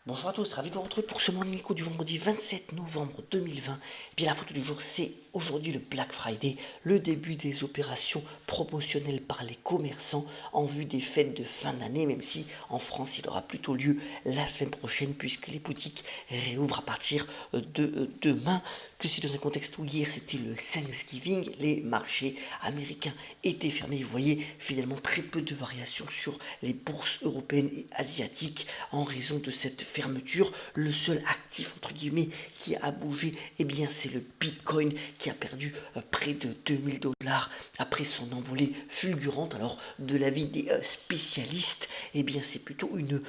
Bonjour à tous, ravi de vous retrouver pour ce Morning Echo du vendredi 27 novembre 2020. Et bien la photo du jour, c'est aujourd'hui le Black Friday, le début des opérations promotionnelles par les commerçants en vue des fêtes de fin d'année, même si en France il aura plutôt lieu la semaine prochaine puisque les boutiques réouvrent à partir de demain. Ceci dans un contexte où hier c'était le Thanksgiving, les marchés américains étaient fermés. Vous voyez finalement très peu de variations sur les bourses européennes et asiatiques en raison de cette fermeture. Le seul actif entre guillemets qui a bougé, eh bien c'est le Bitcoin qui a perdu près de 2000 $ après son envolée fulgurante. Alors de l'avis des spécialistes, eh bien c'est plutôt une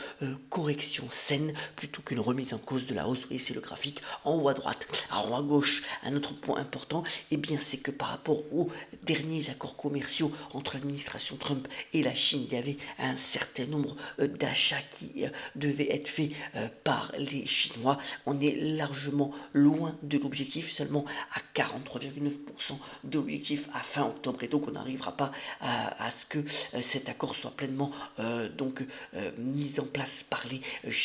correction saine plutôt qu'une remise en cause de la hausse. Vous voyez, c'est le graphique en haut à droite. Alors à gauche, un autre point important, eh bien c'est que par rapport aux derniers accords commerciaux entre l'administration Trump et la Chine, il y avait un certain nombre d'achats qui devaient être faits par les Chinois. On est largement loin de l'objectif, seulement à 43,9% de l'objectif à fin octobre, et donc on n'arrivera pas à ce que cet accord soit pleinement mis en place par les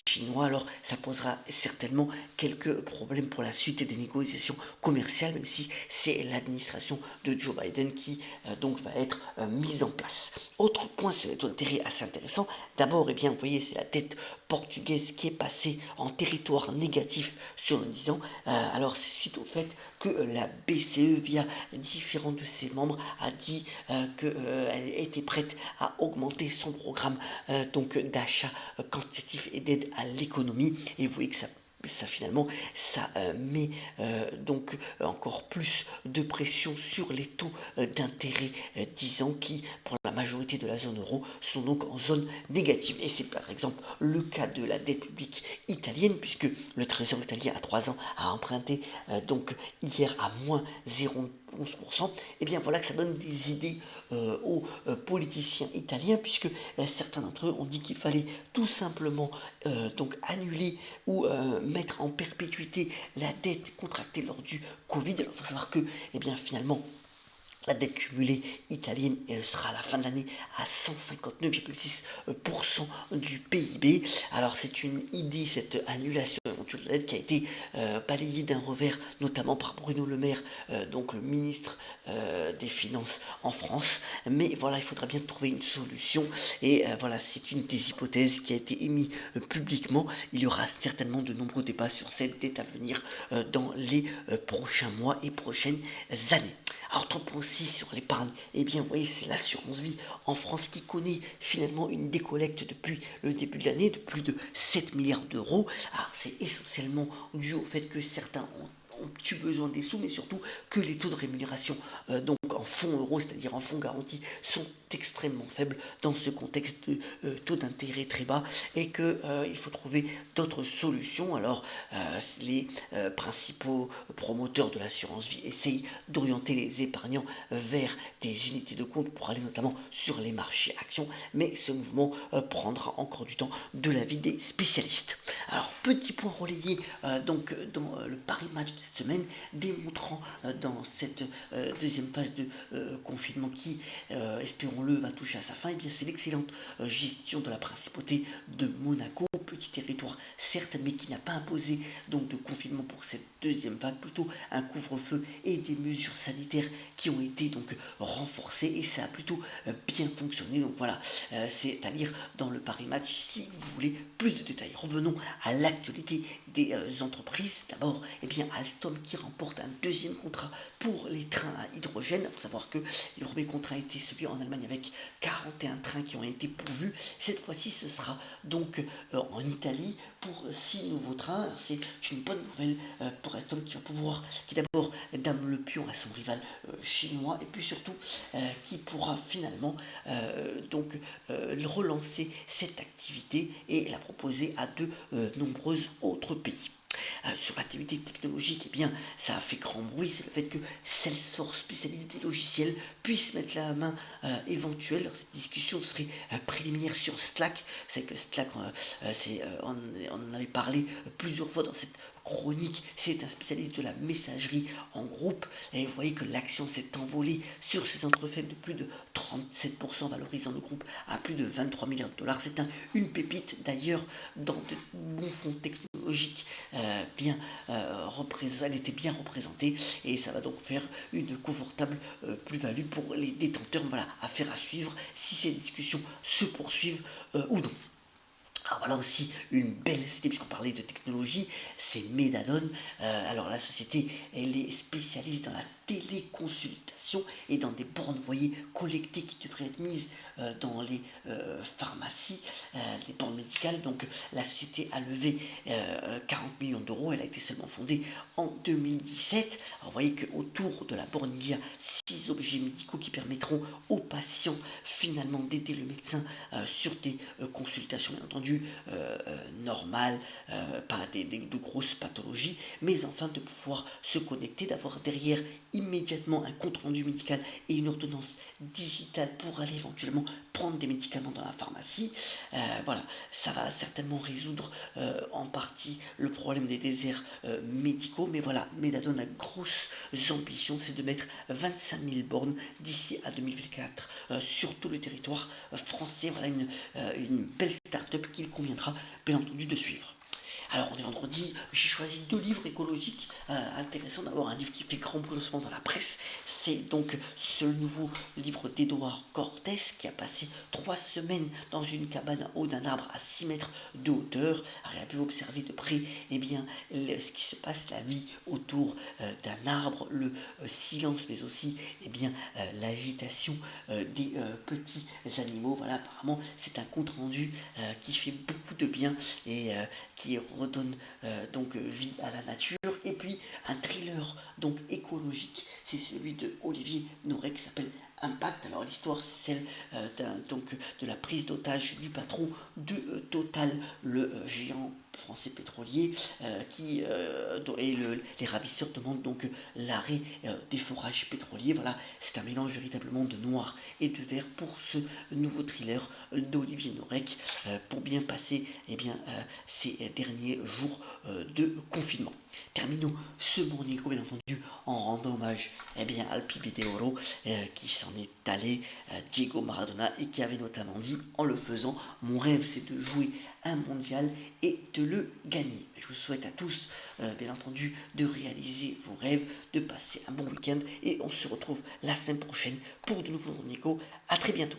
Chinois. Alors ça posera certainement quelques problèmes pour la suite des négociations commerciales, même si c'est l'administration de Joe Biden qui donc va être mise en place. Autre point sur les taux d'intérêt assez intéressant, d'abord, eh bien, vous voyez, c'est la dette portugaise qui est passée en territoire négatif sur le 10 ans. Alors c'est suite au fait que la BCE, via différents de ses membres, a dit qu'elle était prête à augmenter son programme d'achat quantitatif et d'aide à l'économie. Et vous voyez que ça finalement ça met encore plus de pression sur les taux d'intérêt 10 ans qui pour la majorité de la zone euro sont donc en zone négative. Et c'est par exemple le cas de la dette publique italienne, puisque le trésor italien à 3 ans a emprunté hier à moins 0,11%. Et bien voilà que ça donne des idées aux politiciens italiens, puisque certains d'entre eux ont dit qu'il fallait tout simplement annuler ou mettre en perpétuité la dette contractée lors du Covid. Alors il faut savoir que finalement la dette cumulée italienne sera à la fin de l'année à 159,6% du PIB. Alors c'est une idée, cette annulation éventuelle de la dette qui a été balayée d'un revers, notamment par Bruno Le Maire, le ministre des Finances en France. Mais voilà, il faudra bien trouver une solution. Et voilà, c'est une des hypothèses qui a été émise publiquement. Il y aura certainement de nombreux débats sur cette dette à venir dans les prochains mois et prochaines années. Alors 3.6 sur l'épargne, eh bien vous voyez, c'est l'assurance vie en France qui connaît finalement une décollecte depuis le début de l'année de plus de 7 milliards d'euros. Alors c'est essentiellement dû au fait que certains ont eu besoin des sous, mais surtout que les taux de rémunération en fonds euros, c'est-à-dire en fonds garantis, sont extrêmement faibles dans ce contexte de taux d'intérêt très bas, et qu'il faut trouver d'autres solutions. Alors les principaux promoteurs de l'assurance vie essayent d'orienter les épargnants vers des unités de compte pour aller notamment sur les marchés actions, mais ce mouvement prendra encore du temps de l'avis des spécialistes. Alors petit point relayé dans le Paris Match de cette semaine, démontrant dans cette deuxième phase de confinement qui, espérons-le, va toucher à sa fin, et bien c'est l'excellente gestion de la principauté de Monaco, petit territoire certes, mais qui n'a pas imposé donc de confinement pour cette deuxième vague, plutôt un couvre-feu et des mesures sanitaires qui ont été donc renforcées, et ça a plutôt bien fonctionné. Donc voilà, c'est à dire dans le Paris Match si vous voulez plus de détails. Revenons à l'actualité des entreprises. D'abord, Alstom qui remporte un deuxième contrat pour les trains à hydrogène. Il faut savoir que le premier contrat a été celui en Allemagne avec 41 trains qui ont été pourvus. Cette fois-ci, ce sera donc en Italie pour 6 nouveaux trains. C'est une bonne nouvelle pour Alstom qui d'abord dame le pion à son rival chinois, et puis surtout qui pourra finalement relancer cette activité et la proposer à de nombreux autres pays. Sur l'activité technologique, ça a fait grand bruit, c'est le fait que Salesforce, spécialiste des logiciels, puisse mettre la main éventuelle. Alors, cette discussion serait préliminaire sur Slack. C'est que Slack, on en avait parlé plusieurs fois dans cette chronique. C'est un spécialiste de la messagerie en groupe, et vous voyez que l'action s'est envolée sur ces entrefaites de plus de 37%, valorisant le groupe à plus de 23 milliards de dollars. C'est une pépite d'ailleurs dans de bons fonds technologiques elle était bien représentée et ça va donc faire une confortable plus-value pour les détenteurs. Voilà, affaire à suivre si ces discussions se poursuivent ou non. Alors voilà aussi une belle société, puisqu'on parlait de technologie, c'est Medadon. Alors la société, elle est spécialiste dans la téléconsultation et dans des bornes, vous voyez, collectées qui devraient être mises dans les pharmacies, les bornes médicales. Donc la société a levé 40 millions d'euros, elle a été seulement fondée en 2017. Alors vous voyez qu'autour de la borne, il y a 6 objets médicaux qui permettront aux patients finalement d'aider le médecin sur des consultations, bien entendu, normales, pas de grosses pathologies, mais enfin de pouvoir se connecter, d'avoir derrière immédiatement un compte rendu médical et une ordonnance digitale pour aller éventuellement prendre des médicaments dans la pharmacie. Voilà, ça va certainement résoudre en partie le problème des déserts médicaux, mais voilà, Medadon a grosses ambitions, c'est de mettre 25 000 bornes d'ici à 2024 sur tout le territoire français. Voilà une belle start-up qu'il conviendra bien entendu de suivre. Alors on est vendredi, j'ai choisi 2 livres écologiques intéressants. D'abord un livre qui fait grand bruit en ce moment dans la presse, c'est donc ce nouveau livre d'Edouard Cortés qui a passé 3 semaines dans une cabane en haut d'un arbre à 6 mètres de hauteur. Alors, il a pu observer de près ce qui se passe, la vie autour d'un arbre, le silence, mais aussi l'agitation des petits animaux. Voilà, apparemment c'est un compte rendu qui fait beaucoup de bien et qui redonne donc vie à la nature. Et puis un thriller donc écologique, c'est celui de Olivier Norek qui s'appelle Impact. Alors l'histoire c'est celle de la prise d'otage du patron de Total, le géant français pétrolier, les ravisseurs demandent donc l'arrêt des forages pétroliers. Voilà, c'est un mélange véritablement de noir et de vert pour ce nouveau thriller d'Olivier Norek pour bien passer ces derniers jours de confinement. Terminons ce Morning bien entendu en rendant hommage à Pipi de Oro qui s'en est allé, Diego Maradona, et qui avait notamment dit en le faisant: mon rêve c'est de jouer un mondial et de le gagner. Je vous souhaite à tous bien entendu de réaliser vos rêves, de passer un bon week-end et on se retrouve la semaine prochaine pour de nouveaux Nico. À très bientôt.